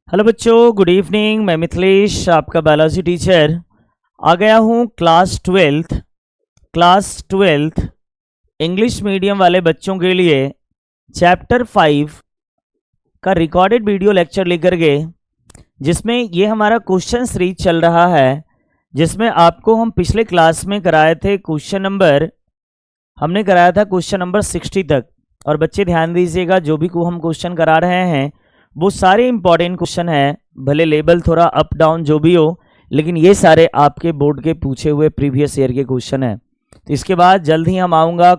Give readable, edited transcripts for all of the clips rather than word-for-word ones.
Hello बच्चों, good evening. मैं मिथिलेश, आपका बायोलॉजी टीचर आ गया हूँ क्लास ट्वेल्थ इंग्लिश मीडियम वाले बच्चों के लिए चैप्टर 5 का रिकॉर्डेड वीडियो लेक्चर लेकर के, जिसमें ये हमारा क्वेश्चन सीरीज चल रहा है, जिसमें आपको हम पिछले क्लास में कराए थे हमने कराया था क्वेश्चन नंबर 60 तक। और बच्चे ध्यान दीजिएगा, जो भी को हम क्वेश्चन करा रहे हैं वो सारे इंपॉर्टेंट क्वेश्चन हैं, भले लेवल थोड़ा अप डाउन जो भी हो, लेकिन ये सारे आपके बोर्ड के पूछे हुए प्रीवियस ईयर के क्वेश्चन हैं। तो इसके बाद जल्द ही हम आऊँगा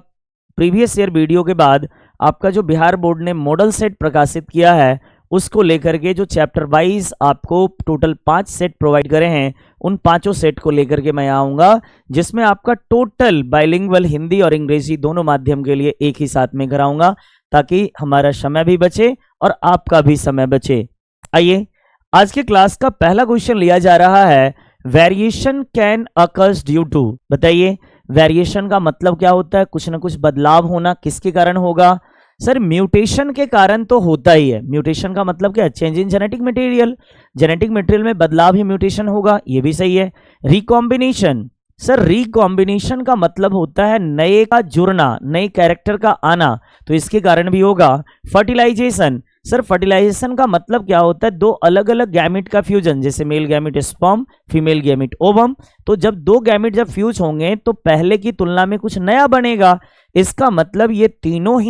प्रीवियस ईयर वीडियो के बाद आपका जो बिहार बोर्ड ने मॉडल सेट प्रकाशित किया है उसको लेकर के, जो चैप्टर वाइज आपको टोटल 5 सेट प्रोवाइड करे हैं, उन 5 सेट को लेकर के मैं आऊँगा, जिसमें आपका टोटल बाइलिंगुअल हिंदी और अंग्रेजी दोनों माध्यम के लिए एक ही साथ में कराऊंगा, ताकि हमारा समय भी बचे और आपका भी समय बचे। आइए, आज के क्लास का पहला क्वेश्चन लिया जा रहा है, variation can occurs due to. बताइए, वेरिएशन का मतलब क्या होता है? कुछ ना कुछ बदलाव होना। किसके कारण होगा? सर, म्यूटेशन के कारण तो होता ही है। म्यूटेशन का मतलब क्या है? Change in genetic material. Genetic material में बदलाव ही म्यूटेशन होगा, ये भी सही है। रिकॉम्बिनेशन, सर रिकॉम्बिनेशन का मतलब होता है नए का जुड़ना, नए कैरेक्टर का आना, तो इसके कारण भी होगा। फर्टिलाइजेशन, सर फर्टिलाइजेशन का मतलब क्या होता है? दो अलग अलग गैमेट का फ्यूजन, जैसे male gamete sperm, female gamete ovum. तो जब दो गैमेट जब फ्यूज होंगे तो पहले की तुलना में कुछ नया बनेगा। इसका मतलब ये तीनों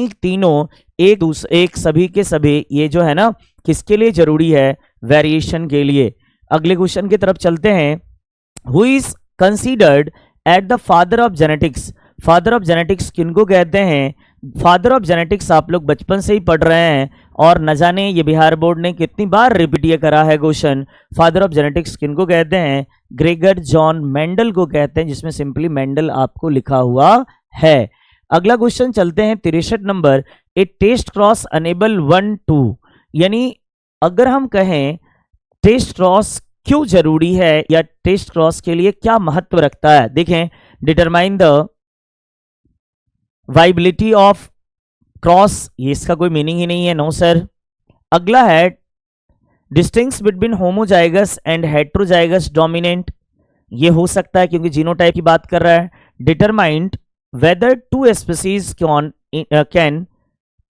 एक सभी के सभी, ये जो है ना, किसके लिए जरूरी है? वेरिएशन के लिए। अगले क्वेश्चन की तरफ चलते हैं। Who is considered at the father of genetics. Father of genetics किनको कहते हैं? फादर ऑफ जेनेटिक्स आप लोग बचपन से ही पढ़ रहे हैं, और न जाने ये बिहार बोर्ड ने कितनी बार रिपीट ये करा है क्वेश्चन। फादर ऑफ जेनेटिक्स किनको कहते हैं? ग्रेगर जॉन मेंडल को कहते हैं, जिसमें सिंपली मेंडल आपको लिखा हुआ है। अगला क्वेश्चन चलते हैं 63 नंबर। ए टेस्ट क्रॉस अनेबल 1-2, यानी अगर हम कहें टेस्ट क्रॉस क्यों जरूरी है या टेस्ट क्रॉस के लिए क्या महत्व रखता है, देखें। Determine the viability of cross, ये इसका कोई मीनिंग ही नहीं है, नो सर। अगला है distinction between homozygous and heterozygous dominant, ये हो सकता है क्योंकि जीनोटाइप की बात कर रहा है। Determined whether two species can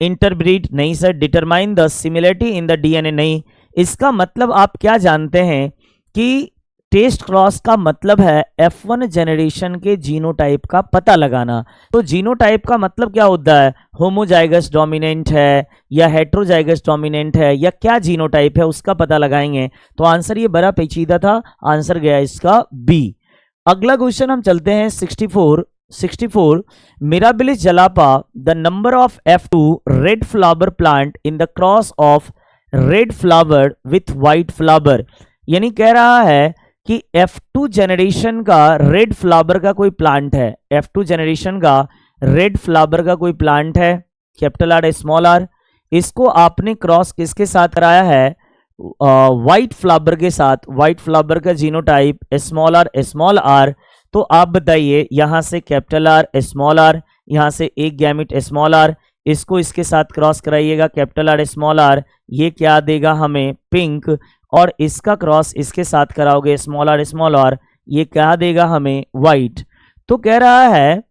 interbreed, नहीं sir. Determine the similarity in the DNA, नहीं। इसका मतलब आप क्या जानते हैं कि टेस्ट क्रॉस का मतलब है F1 जेनरेशन के जीनोटाइप का पता लगाना। तो जीनोटाइप का मतलब क्या होता है? होमोजाइगस डोमिनेंट है या हेट्रोजाइगस डोमिनेंट है, या क्या जीनोटाइप है उसका पता लगाएंगे। तो आंसर ये बड़ा पेचीदा था, आंसर गया इसका बी। अगला क्वेश्चन हम चलते हैं 64। Mirabilis जलापा the number of F2 red flower plant in the cross of red flower with white flower, यानी कह रहा है कि F2 जेनरेशन का रेड फ्लावर का कोई प्लांट है। F2 जेनरेशन का रेड फ्लावर का कोई प्लांट है, कैपिटल आर स्मॉल आर। इसको आपने क्रॉस किसके साथ कराया है? व्हाइट फ्लावर के साथ। व्हाइट फ्लावर का जीनोटाइप स्मॉल आर। तो आप बताइए, यहां से कैपिटल आर स्मॉल आर, यहां से एक गैमेट स्मॉल आर, इसको इसके साथ क्रॉस कराइएगा कैपिटल आर स्मॉल आर, ये क्या देगा हमें? पिंक। और इसका क्रॉस इसके साथ कराओगे स्मॉल आर, ये क्या देगा हमें? व्हाइट। तो कह रहा है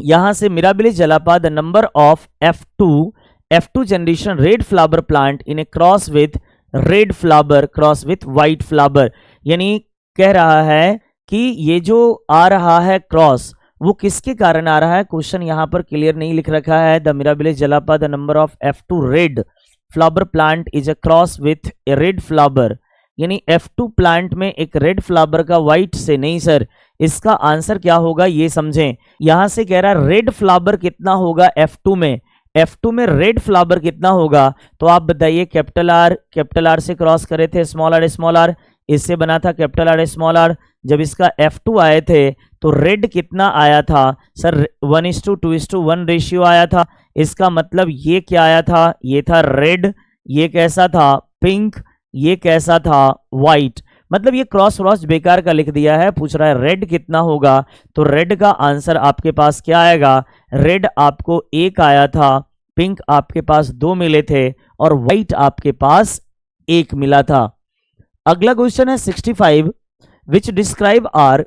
यहां से mirabilis जलापा the number of F2 generation red flower plant in A cross with red flower cross with white flower, यानी कह रहा है कि ये जो आ रहा है क्रॉस, वो किसके कारण आ रहा है? क्वेश्चन यहां पर क्लियर नहीं लिख रखा है। The mirabilis जलापा the number of F2 red flower plant is a cross with A red flower, यानी F2 प्लांट में एक रेड फ्लावर का व्हाइट से, नहीं सर। इसका आंसर क्या होगा ये समझें। यहां से कह रहा है रेड फ्लावर कितना होगा F2 में, F2 में रेड फ्लावर कितना होगा? तो आप बताइए, कैपिटल आर से क्रॉस करे थे स्मॉल आर, इससे बना था कैपिटल आर स्मॉल आर। जब इसका F2 आए थे तो रेड कितना आया था? सर 1:2:1 रेशियो आया था। इसका मतलब ये क्या आया था? ये था रेड, ये कैसा था? पिंक, ये कैसा था? व्हाइट। मतलब ये क्रॉस बेकार का लिख दिया है। पूछ रहा है रेड कितना होगा, तो रेड का आंसर आपके पास क्या आएगा? रेड आपको 1 आया था, पिंक आपके पास 2 मिले थे, और व्हाइट आपके पास एक मिला था। अगला क्वेश्चन है 65, which describe are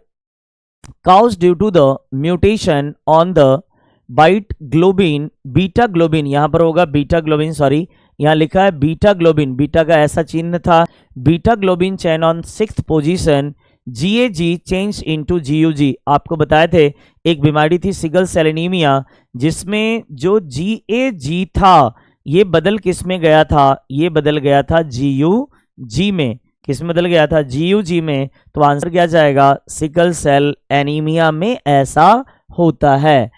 cause due to the mutation on the bite globin beta globin, यहां पर होगा बीटा ग्लोबिन, सॉरी यहां लिखा है बीटा ग्लोबिन, बीटा का ऐसा चिन्ह था, beta globin chain on 6th position, GAG change into GUG। आपको बताए थे एक बीमारी थी सिकल सेल एनीमिया, जिसमें जो GAG था ये बदल किस में गया था, ये बदल गया था GUG में। किस में बदल गया था? GUG में। तो आंसर क्या जाएगा? सिकल सेल एनीमिया में ऐसा होता है।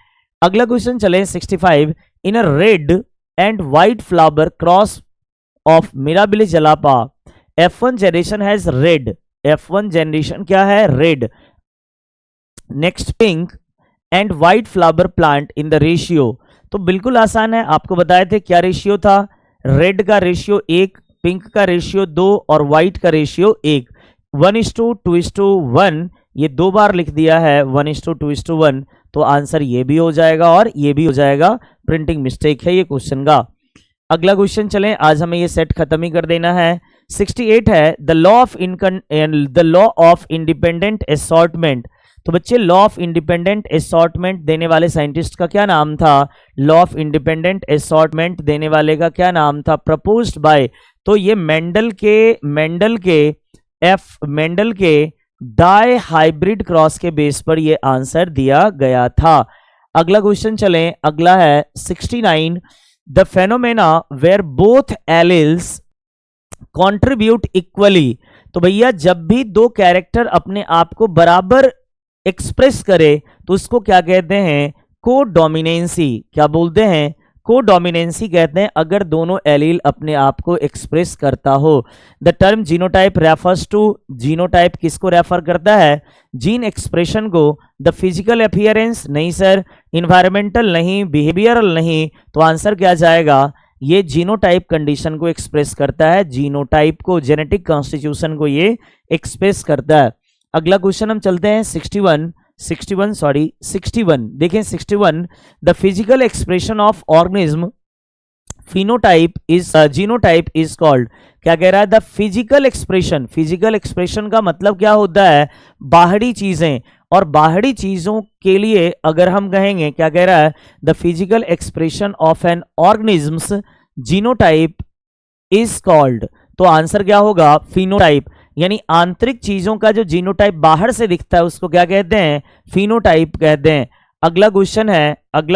अगला क्वेश्चन चले 65, in a red and white flower cross of Mirabilis jalapa F1 generation has red, F1 generation क्या है? Red. Next pink and white flower plant in the ratio, तो बिल्कुल आसान है, आपको बताए थे क्या रेशियो था, रेड का रेशियो 1, पिंक का रेशियो 2 और व्हाइट का रेशियो 1, 1:2:1, ये 2 बार लिख दिया है 1:2:1, तो आंसर ये भी हो जाएगा और ये भी हो जाएगा, प्रिंटिंग मिस्टेक है ये क्वेश्चन का। अगला क्वेश्चन चलें, आज हमें ये सेट खत्म ही कर देना है। 68 है the law of independent assortment, तो बच्चे लॉ ऑफ इंडिपेंडेंट असॉर्टमेंट देने वाले साइंटिस्ट का क्या नाम था? लॉ ऑफ इंडिपेंडेंट असॉर्टमेंट देने वाले का क्या नाम था? प्रपोज्ड बाय, तो ये मेंडल के डाई हाइब्रिड क्रॉस के बेस पर ये आंसर दिया गया था। अगला क्वेश्चन चलें, अगला है 69, the phenomena where both alleles contribute equally, तो भैया जब भी दो कैरेक्टर अपने आप को बराबर एक्सप्रेस करे तो उसको क्या कहते हैं? कोडोमिनेंसी। क्या बोलते हैं? कोडोमिनेंसी कहते हैं, अगर दोनों एलील अपने आप को एक्सप्रेस करता हो। The term genotype refers to, genotype किसको रेफर करता है? जीन एक्सप्रेशन को। द फिजिकल अपीयरेंस नहीं सर, इन्वायरमेंटल नहीं, बिहेवियरल नहीं, तो आंसर क्या जाएगा? ये जीनोटाइप कंडीशन को एक्सप्रेस करता है, जीनोटाइप को, जेनेटिक कॉन्स्टिट्यूशन को ये एक्सप्रेस करता है। अगला क्वेश्चन हम चलते हैं 61, देखें 61, the physical expression of organism phenotype is genotype is called, क्या कह रहा है? द फिजिकल एक्सप्रेशन का मतलब क्या होता है? बाहरी चीजें, और बाहरी चीजों के लिए अगर हम कहेंगे, क्या कह रहा है? The physical expression of an organism's genotype is called, तो आंसर क्या होगा? फिनोटाइप। यानी आंतरिक चीजों का जो जीनोटाइप बाहर से दिखता है उसको क्या कहते हैं? फिनोटाइप कहते हैं। अगला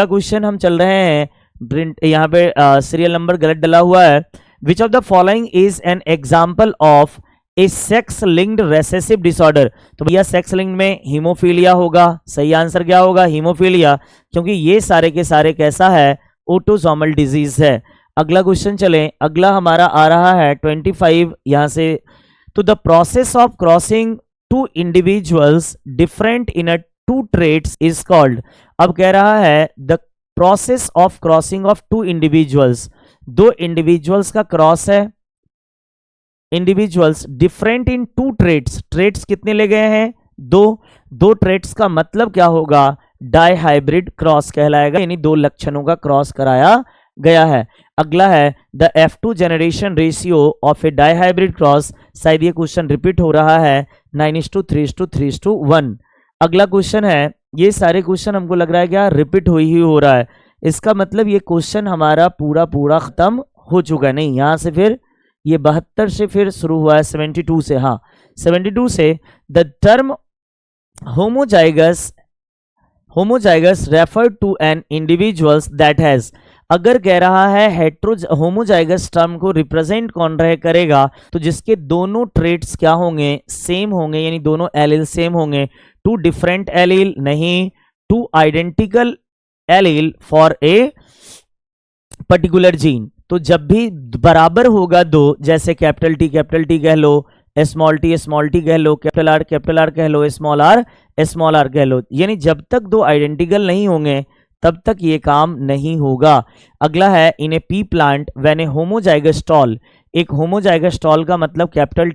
क्वेश्चन हम चल रहे हैं, यहाँ पे सीरियल नंबर गलत डला हुआ है। Which of the following is an example of A sex linked recessive disorder, तो भैया सेक्स लिंक्ड में हीमोफीलिया होगा, सही आंसर क्या होगा? हीमोफीलिया, क्योंकि ये सारे के सारे कैसा है? ऑटोसोमल डिजीज है। अगला क्वेश्चन चलें, अगला हमारा आ रहा है 25, यहां से, तो the process of crossing two individuals different in a two traits is called, अब कह रहा है the process of crossing of two individuals, दो इंडिविजुअल्स का क्रॉस है, individuals different in two traits, traits कितने ले गए हैं? दो ट्रेट्स का मतलब क्या होगा? डाई हाइब्रिड क्रॉस कहलाएगा, यानी दो लक्षणों का क्रॉस कराया गया है। अगला है the F2 generation ratio of a di hybrid cross, शायद ये क्वेश्चन रिपीट हो रहा है, 9:3:3:1। अगला क्वेश्चन है, ये सारे क्वेश्चन हमको लग रहा है क्या रिपीट हो रहा है, इसका मतलब ये क्वेश्चन हमारा पूरा खत्म हो चुका है। नहीं, यहां से फिर ये 72 से फिर शुरू हुआ है 72 से, हाँ 72 से। The term homozygous refer to an individuals that has, अगर कह रहा है होमोजाइगस टर्म को रिप्रेजेंट कौन रहे करेगा? तो जिसके दोनों ट्रेट्स क्या होंगे? सेम होंगे, यानी दोनों एलील सेम होंगे। टू डिफरेंट एलील नहीं, two identical allele for a particular gene, तो जब भी बराबर होगा दो, जैसे कैपिटल टी कह लो, स्मॉल टी कह लो, कैपिटल आर कह लो, स्मॉल आर कह लो, यानी जब तक दो आइडेंटिकल नहीं होंगे तब तक ये काम नहीं होगा। अगला है in a pea plant when a homozygous tall, एक होमोजाइगस टॉल का मतलब capital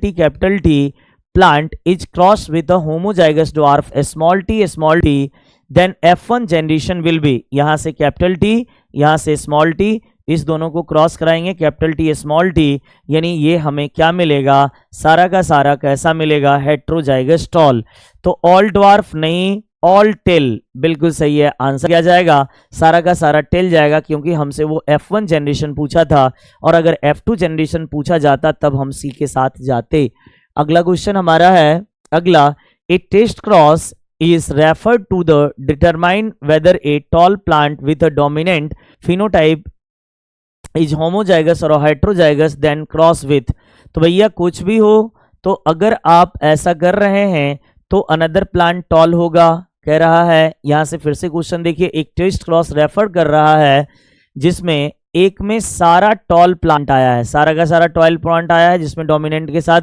T plant is cross with a homozygous dwarf small T, then F1 generation will be, यहां से कैपिटल टी, यहां से स्मॉल टी, इस दोनों को क्रॉस कराएंगे कैपिटल टी स्मॉल टी, यानी ये हमें क्या मिलेगा, सारा का सारा कैसा मिलेगा, हेट्रोजाइगस टॉल। तो ऑल ड्वार्फ नहीं, ऑल टेल बिल्कुल सही है। आंसर क्या जाएगा, सारा का सारा टेल जाएगा, क्योंकि हमसे वो F1 जनरेशन पूछा था और अगर F2 जनरेशन पूछा जाता तब हम C के साथ जाते। अगला क्वेश्चन हमारा है, अगला, a test cross is referred to the determine whether a tall plant with a dominant phenotype is homozygous or heterozygous than cross with। तो भैया कुछ भी हो, तो अगर आप ऐसा कर रहे हैं तो अनदर प्लांट टॉल होगा, कह रहा है। यहां से फिर से क्वेश्चन देखिए, एक टेस्ट क्रॉस रेफर कर रहा है जिसमें एक में सारा टॉल प्लांट आया है, सारा का सारा टॉल प्लांट आया है, जिसमें डोमिनेंट के साथ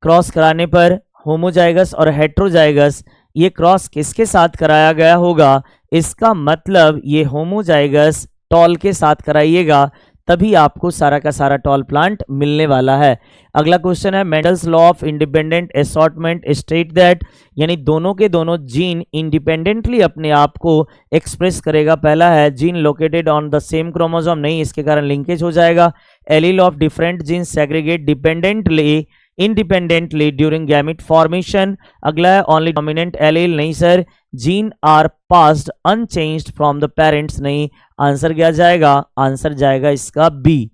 क्रॉस कराने पर होमोजाइगस और हेट्रोजाइगस, ये क्रॉस किसके साथ कराया गया होगा, इसका मतलब ये होमोजाइगस टॉल के साथ कराइएगा, तभी आपको सारा का सारा टॉल प्लांट मिलने वाला है। अगला क्वेश्चन है, Mendel's law of independent assortment state that, यानी दोनों के दोनों जीन इंडिपेंडेंटली अपने आप को एक्सप्रेस करेगा। पहला है gene located on the same chromosome, नहीं, इसके कारण लिंकेज हो जाएगा। Allele of different gene segregate dependently independently during gamete formation. अगला है ओनली डोमिनेंट एलील, नहीं sir, gene are passed unchanged from the parents, नहीं। आंसर क्या जाएगा, आंसर जाएगा इसका बी।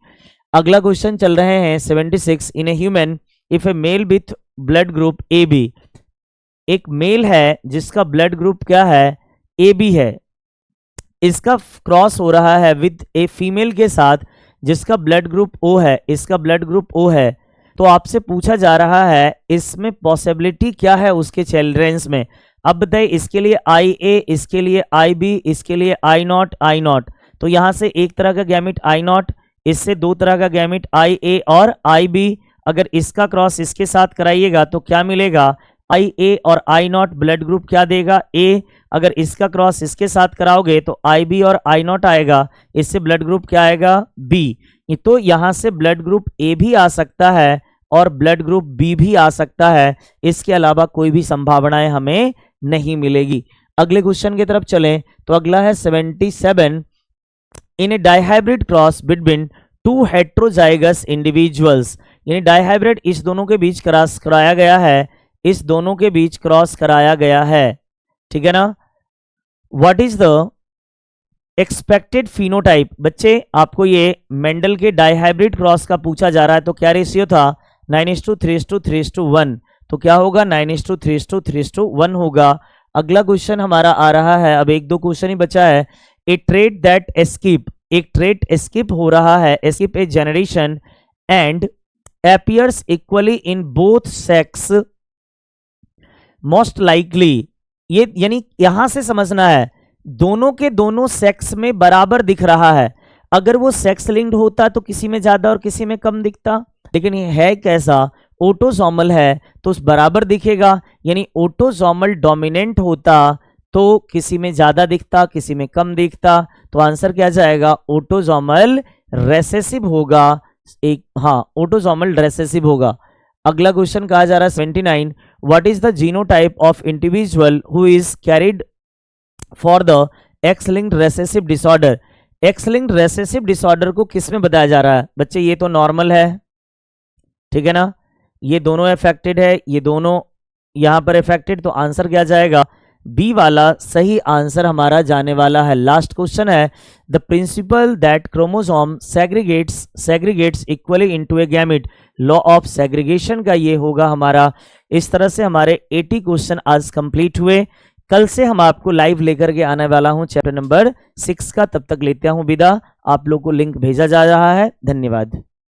अगला क्वेश्चन चल रहे हैं 76, in a human if a male with blood group A B, एक मेल है जिसका ब्लड ग्रुप क्या है, ए बी है, इसका क्रॉस हो रहा है विद ए फीमेल के साथ जिसका ब्लड ग्रुप ओ है, इसका ब्लड ग्रुप ओ है, तो आपसे पूछा जा रहा है इसमें पॉसिबिलिटी क्या है उसके चिल्ड्रेंस में। अब बताइए, इसके लिए आई ए, इसके लिए आई बी, इसके लिए आई नॉट, आई नॉट, तो यहां से एक तरह का गैमेट आई नॉट, इससे दो तरह का गैमेट आई ए और आई बी। अगर इसका क्रॉस इसके साथ कराइएगा तो क्या मिलेगा, आई ए और आई नॉट, ब्लड ग्रुप क्या देगा, ए। अगर इसका क्रॉस इसके साथ कराओगे तो आई बी और आई नॉट आएगा, इससे ब्लड ग्रुप क्या आएगा, बी। तो यहां से ब्लड ग्रुप ए भी आ सकता है और ब्लड ग्रुप बी भी आ सकता है, इसके अलावा कोई भी संभावनाएं हमें नहीं मिलेगी। अगले क्वेश्चन की तरफ चलें तो अगला है 77, in a dihybrid cross between two heterozygous individuals, यानी डाइहाइब्रिड इस दोनों के बीच क्रॉस कराया गया है, इस दोनों के बीच क्रॉस कराया गया है, ठीक है ना। What is the expected phenotype, बच्चे आपको ये मेंडल के डाइहाइब्रिड क्रॉस का पूछा जा रहा है, तो क्या रेशियो था, 9:3:3:1, तो क्या होगा, 9:3:3:1 होगा। अगला क्वेश्चन हमारा आ रहा है, अब एक दो क्वेश्चन ही बचा है, ए ट्रेट दैट एस्किप, एक ट्रेट एस्किप हो रहा है, skip a generation and appears equally in both sex most likely, ये यानी यहां से समझना है दोनों के दोनों सेक्स में बराबर दिख रहा है। अगर वो सेक्स लिंक्ड होता तो किसी में ज्यादा और किसी में कम दिखता, लेकिन ये है कैसा, ऑटोसोमल है तो बराबर दिखेगा, यानी ऑटोसोमल डोमिनेंट होता तो किसी में ज्यादा दिखता किसी में कम दिखता, तो आंसर क्या जाएगा, ऑटोसोमल रेसेसिव होगा, एक, हाँ ऑटोसोमल रेसेसिव होगा। अगला क्वेश्चन कहा जा रहा है 79, what is the genotype of individual who is carried for the x linked recessive disorder, x linked recessive disorder को किस में बताया जा रहा है, बच्चे ये तो नॉर्मल है, ठीक है ना, ये दोनों अफेक्टेड है, ये दोनों यहां पर अफेक्टेड, तो आंसर क्या जाएगा, बी वाला सही आंसर हमारा जाने वाला है। लास्ट क्वेश्चन है, the principal that chromosome segregates equally into A gamete, law of segregation का ये होगा हमारा। इस तरह से हमारे 80 क्वेश्चन आज कंप्लीट हुए। कल से हम आपको लाइव लेकर के आने वाला हूं चैप्टर नंबर 6 का, तब तक लेते हूं विदा। आप लोग को लिंक भेजा जा रहा है। धन्यवाद।